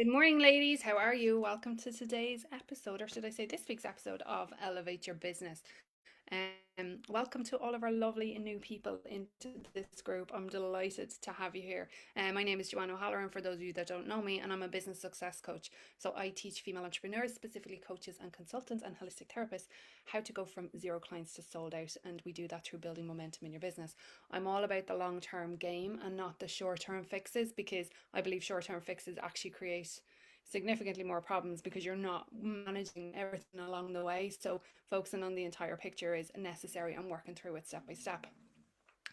Good morning, ladies. How are you? Welcome to today's episode, or should I say this week's episode of Elevate Your Business. Welcome to all of our lovely and new people into this group. I'm delighted to have you here. My name is Joanne O'Halloran, for those of you that don't know me, and I'm a business success coach. So I teach female entrepreneurs, specifically coaches and consultants and holistic therapists, how to go from zero clients to sold out. And we do that through building momentum in your business. I'm all about the long-term game and not the short-term fixes, because I believe short-term fixes actually create significantly more problems because you're not managing everything along the way. So focusing on the entire picture is necessary and working through it step by step.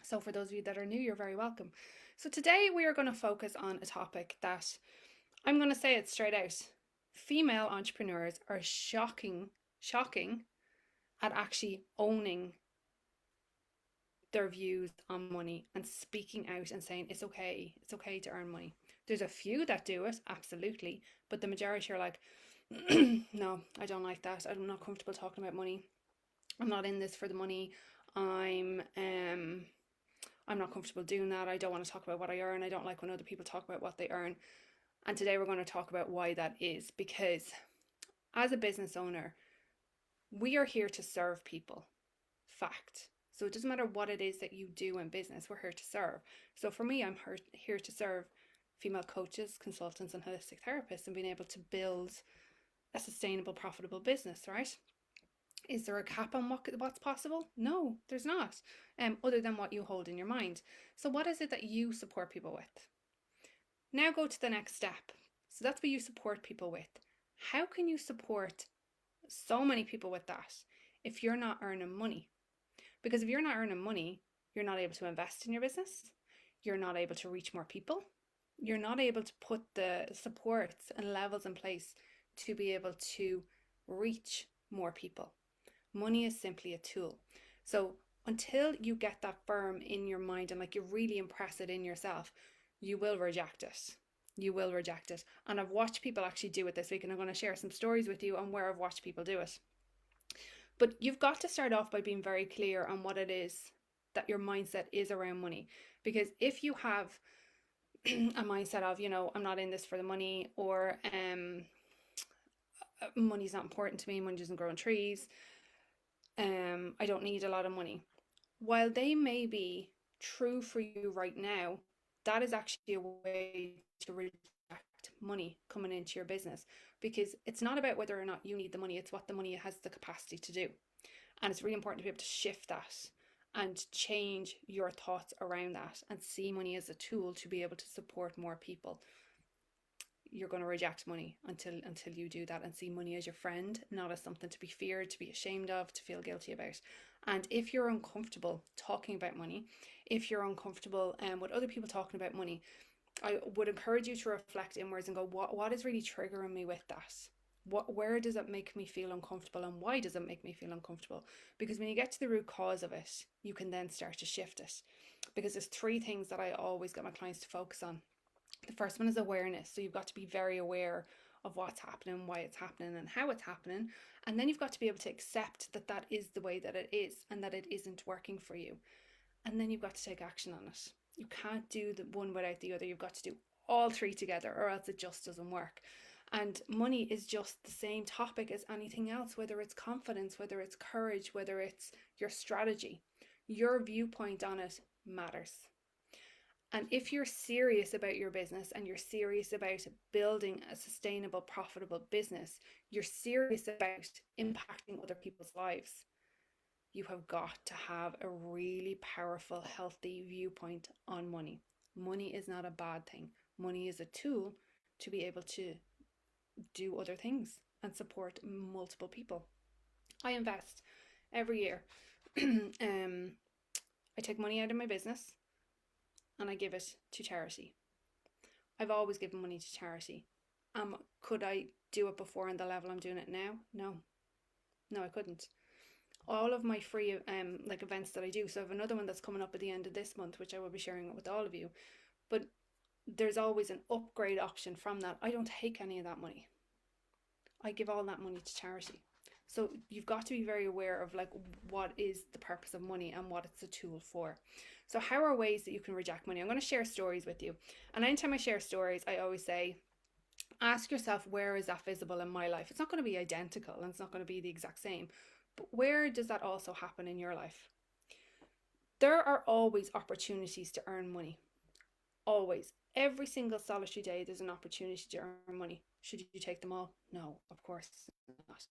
So for those of you that are new, you're very welcome. So today we are going to focus on a topic that I'm going to say it straight out. Female entrepreneurs are shocking at actually owning their views on money and speaking out and saying it's okay to earn money. There's a few that do it, absolutely, but the majority are like, no, I don't like that. I'm not comfortable talking about money. I'm not in this for the money. I'm um I'm not comfortable doing that. I don't want to talk about what I earn. I don't like when other people talk about what they earn. And today we're going to talk about why that is, because as a business owner, we are here to serve people. Fact. So it doesn't matter what it is that you do in business, we're here to serve. So for me, I'm here to serve female coaches, consultants, and holistic therapists and being able to build a sustainable, profitable business, right? Is there a cap on what's possible? No, there's not, other than what you hold in your mind. So what is it that you support people with? Now go to the next step. So that's what you support people with. How can you support so many people with that if you're not earning money? Because if you're not earning money, you're not able to invest in your business. You're not able to reach more people. You're not able to put the supports and levels in place to be able to reach more people. Money is simply a tool. So until you get that firm in your mind and like you really impress it in yourself, you will reject it. You will reject it. And I've watched people actually do it this week, and I'm going to share some stories with you on where I've watched people do it. But you've got to start off by being very clear on what it is that your mindset is around money. Because if you have a mindset of, I'm not in this for the money, or money's not important to me, money doesn't grow on trees, I don't need a lot of money. While they may be true for you right now, that is actually a way to reject money coming into your business, because it's not about whether or not you need the money, it's what the money has the capacity to do. And it's really important to be able to shift that and change your thoughts around that and see money as a tool to be able to support more people. You're going to reject money until you do that and see money as your friend, not as something to be feared, to be ashamed of, to feel guilty about. And if you're uncomfortable talking about money, if you're uncomfortable with other people talking about money, I would encourage you to reflect inwards and go, what is really triggering me with that? Where does it make me feel uncomfortable, and why does it make me feel uncomfortable? Because when you get to the root cause of it, you can then start to shift it. Because there's three things that I always get my clients to focus on. The first one is awareness. So you've got to be very aware of what's happening, why it's happening, and how it's happening. And then you've got to be able to accept that that is the way that it is and that it isn't working for you. And then you've got to take action on it. You can't do the one without the other. You've got to do all three together, or else it just doesn't work. And money is just the same topic as anything else, whether it's confidence, whether it's courage, whether it's your strategy. Your viewpoint on it matters. And if you're serious about your business and you're serious about building a sustainable, profitable business, you're serious about impacting other people's lives, you have got to have a really powerful, healthy viewpoint on money. Money is not a bad thing. Money is a tool to be able to do other things and support multiple people. I invest every year. I take money out of my business and I give it to charity. I've always given money to charity. Could I do it before on the level I'm doing it now? No. No, I couldn't. All of my free like events that I do. So I have another one that's coming up at the end of this month, which I will be sharing with all of you. But there's always an upgrade option from that. I don't take any of that money. I give all that money to charity. So you've got to be very aware of like what is the purpose of money and what it's a tool for. So how are ways that you can reject money? I'm going to share stories with you. And anytime I share stories, I always say Ask yourself, where is that visible in my life? It's not going to be identical and it's not going to be the exact same, but where does that also happen in your life? There are always opportunities to earn money. Always. Every single solitary day, there's an opportunity to earn money. Should you take them all? No, of course not.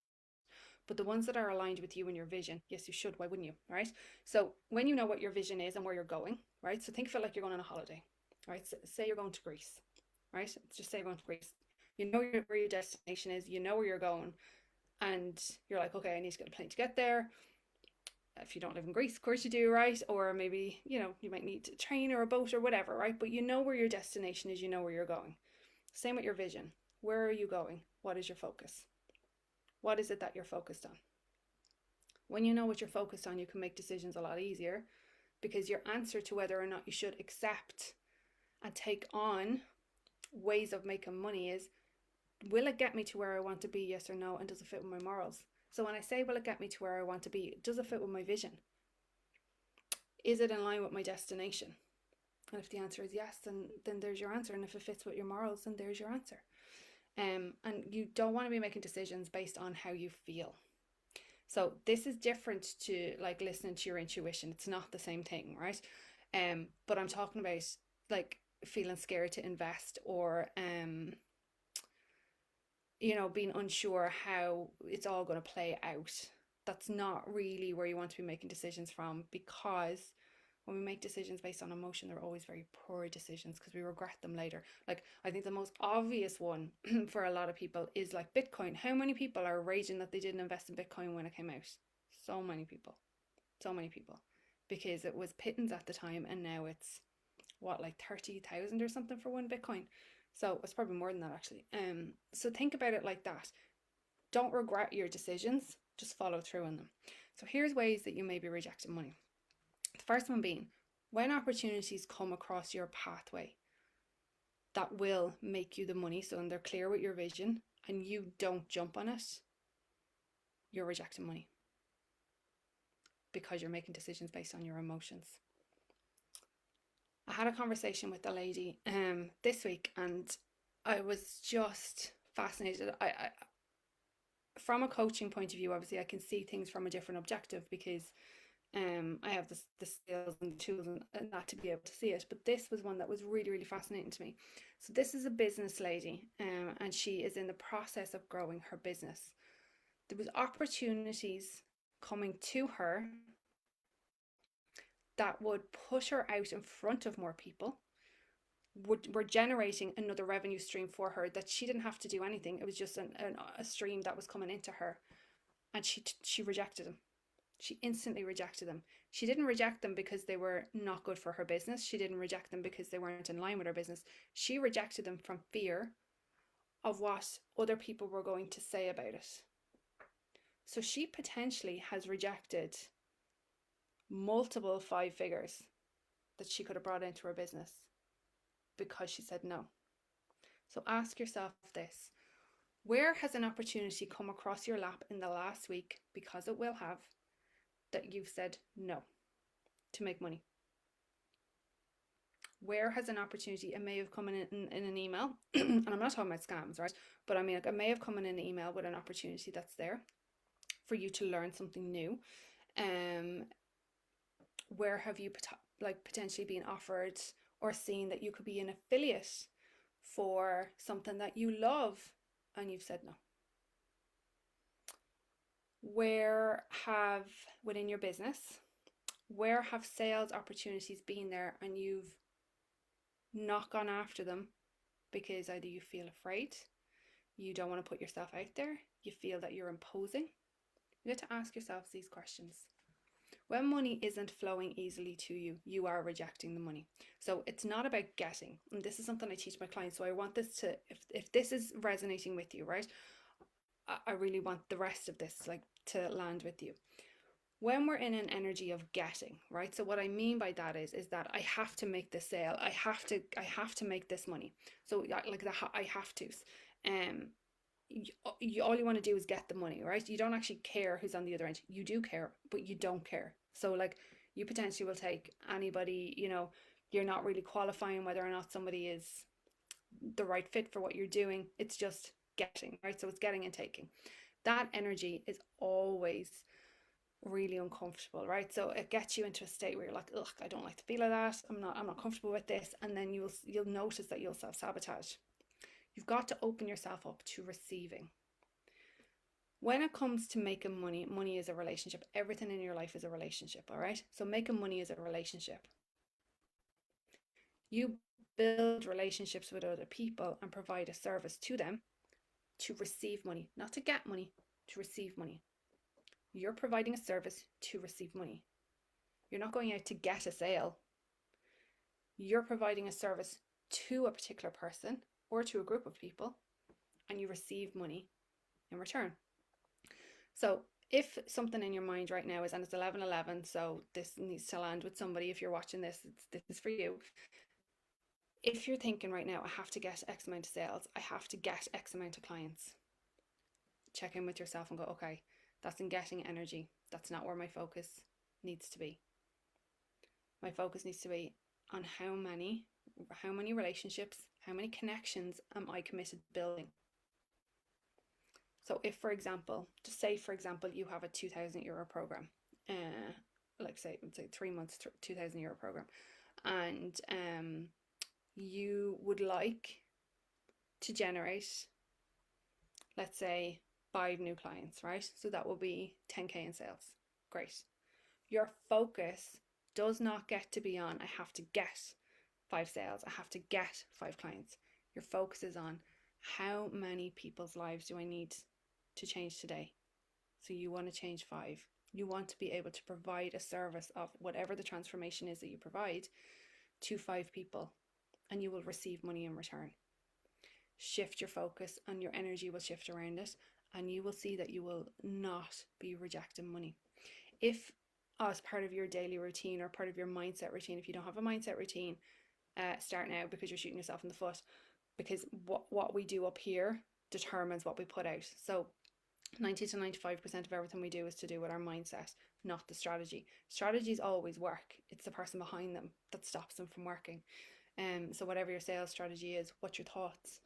But the ones that are aligned with you and your vision, yes, you should. Why wouldn't you? Right? So when you know what your vision is and where you're going, right? So think of it like you're going on a holiday, right? So say you're going to Greece, right? Just say you're going to Greece. You know where your destination is. You know where you're going, and you're like, okay, I need to get a plane to get there. If you don't live in Greece, of course you do, right? Or maybe, you might need a train or a boat or whatever, right? But you know where your destination is, you know where you're going. Same with your vision. Where are you going? What is your focus? What is it that you're focused on? When you know what you're focused on, you can make decisions a lot easier, because your answer to whether or not you should accept and take on ways of making money is, will it get me to where I want to be, yes or no, and does it fit with my morals? So when I say, will it get me to where I want to be, does it fit with my vision? Is it in line with my destination? And if the answer is yes, then there's your answer. And if it fits with your morals, then there's your answer. And you don't want to be making decisions based on how you feel. So this is different to like listening to your intuition. It's not the same thing, right? But I'm talking about like feeling scared to invest, or being unsure how it's all going to play out. That's not really where you want to be making decisions from, because when we make decisions based on emotion, they're always very poor decisions because we regret them later. Like, I think the most obvious one for a lot of people is like Bitcoin. How many people are raging that they didn't invest in Bitcoin when it came out? So many people. So many people. Because it was pittance at the time, and now it's what, like 30,000 or something for one Bitcoin. So it's probably more than that, actually. So think about it like that. Don't regret your decisions, just follow through on them. So here's ways that you may be rejecting money. The first one being, when opportunities come across your pathway that will make you the money, so when they're clear with your vision and you don't jump on it, you're rejecting money, because you're making decisions based on your emotions. I had a conversation with a lady this week, and I was just fascinated. I from a coaching point of view, obviously I can see things from a different objective, because I have the skills and the tools and that to be able to see it. But this was one that was really, really fascinating to me. So this is a business lady, and she is in the process of growing her business. There was opportunities coming to her that would put her out in front of more people, were generating another revenue stream for her, that she didn't have to do anything. It was just a stream that was coming into her, and she rejected them. She instantly rejected them. She didn't reject them because they were not good for her business. She didn't reject them because they weren't in line with her business. She rejected them from fear of what other people were going to say about it. So she potentially has rejected multiple 5 figures that she could have brought into her business because she said no. So ask yourself this: where has an opportunity come across your lap in the last week, because it will have, that you've said no to make money? Where has an opportunity, it may have come in an email, and I'm not talking about scams, right? But I mean, like, it may have come in an email with an opportunity that's there for you to learn something new. Where have you potentially been offered or seen that you could be an affiliate for something that you love and you've said no? Where have, within your business, where have sales opportunities been there and you've not gone after them because either you feel afraid, you don't want to put yourself out there, you feel that you're imposing? You have to ask yourself these questions. When money isn't flowing easily to you, you are rejecting the money. So it's not about getting, and this is something I teach my clients. So I want this to, if this is resonating with you, right, I really want the rest of this to land with you. When we're in an energy of getting, right? So what I mean by that is that I have to make this sale. I have to make this money. So like the I have to's. All you want to do is get the money, right? You don't actually care who's on the other end. You do care, but you don't care. So like, you potentially will take anybody, you're not really qualifying whether or not somebody is the right fit for what you're doing. It's just getting, right? So it's getting and taking. That energy is always really uncomfortable, right? So it gets you into a state where you're like, ugh, I don't like the feel of that. I'm not comfortable with this. And then you'll notice that you'll self-sabotage. You've got to open yourself up to receiving. When it comes to making money, money is a relationship. Everything in your life is a relationship, all right? So making money is a relationship. You build relationships with other people and provide a service to them to receive money, not to get money, to receive money. You're providing a service to receive money. You're not going out to get a sale. You're providing a service to a particular person or to a group of people, and you receive money in return. So if something in your mind right now is, and it's 11:11, so this needs to land with somebody. If you're watching this, this is for you. If you're thinking right now, I have to get X amount of sales, I have to get X amount of clients, check in with yourself and go, okay, that's in getting energy. That's not where my focus needs to be. My focus needs to be on how many relationships, how many connections am I committed to building. So if, for example, just say, for example, you have a €2,000 program, like say 3 months, €2,000 program, and you would like to generate, let's say, 5 new clients, right? So that will be 10K in sales. Great. Your focus does not get to be on, I have to get 5 sales, I have to get 5 clients. Your focus is on, how many people's lives do I need to change today? So you want to change 5. You want to be able to provide a service of whatever the transformation is that you provide to 5 people, and you will receive money in return. Shift your focus and your energy will shift around it, and you will see that you will not be rejecting money. If as part of your daily routine or part of your mindset routine, if you don't have a mindset routine, start now, because you're shooting yourself in the foot, because what we do up here determines what we put out. So 90 to 95% of everything we do is to do with our mindset, not the strategy. Strategies always work. It's the person behind them that stops them from working. So whatever your sales strategy is, what's your thoughts?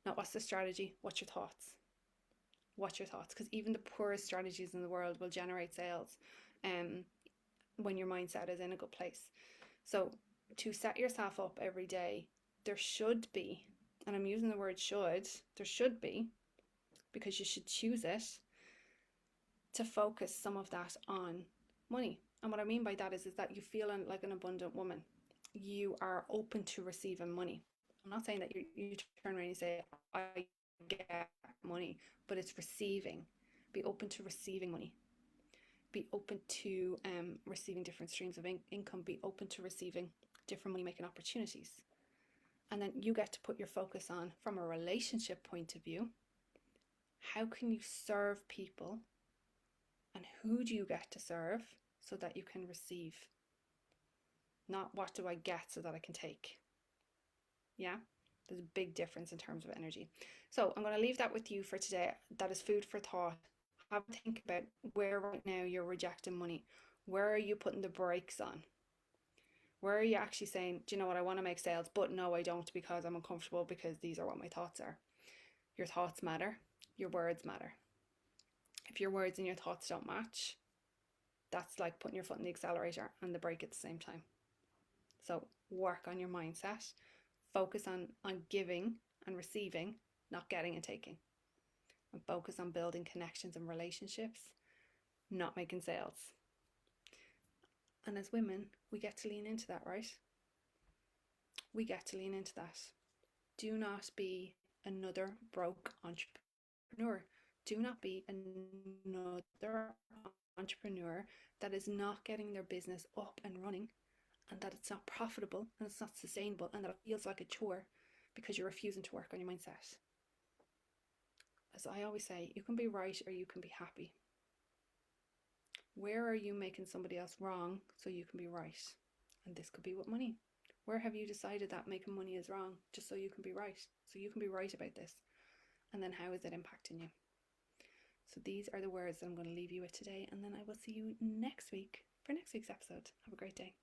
Not what's the strategy, what's your thoughts? What's your thoughts? Because even the poorest strategies in the world will generate sales when your mindset is in a good place. So to set yourself up every day, there should be, and I'm using the word should, there should be, because you should choose it, to focus some of that on money. And what I mean by that is that you feel like an abundant woman. You are open to receiving money. I'm not saying that you turn around and say, I get money, but it's receiving. Be open to receiving money. Be open to receiving different streams of income. Be open to receiving different money making opportunities. And then you get to put your focus on, from a relationship point of view, how can you serve people, and who do you get to serve so that you can receive? Not what do I get so that I can take. Yeah, there's a big difference in terms of energy. So I'm going to leave that with you for today. That is food for thought. Have a think about where right now you're rejecting money. Where are you putting the brakes on? Where are you actually saying, do you know what, I want to make sales, but no, I don't, because I'm uncomfortable, because these are what my thoughts are. Your thoughts matter. Your words matter. If your words and your thoughts don't match, that's like putting your foot in the accelerator and the brake at the same time. So work on your mindset. Focus on giving and receiving, not getting and taking. And focus on building connections and relationships, not making sales. And as women, we get to lean into that, right? We get to lean into that. Do not be another broke entrepreneur. Do not be another entrepreneur that is not getting their business up and running, and that it's not profitable and it's not sustainable, and that it feels like a chore because you're refusing to work on your mindset. As I always say, you can be right or you can be happy. Where are you making somebody else wrong so you can be right? And this could be with money. Where have you decided that making money is wrong just so you can be right? So you can be right about this. And then how is it impacting you? So these are the words that I'm going to leave you with today. And then I will see you next week for next week's episode. Have a great day.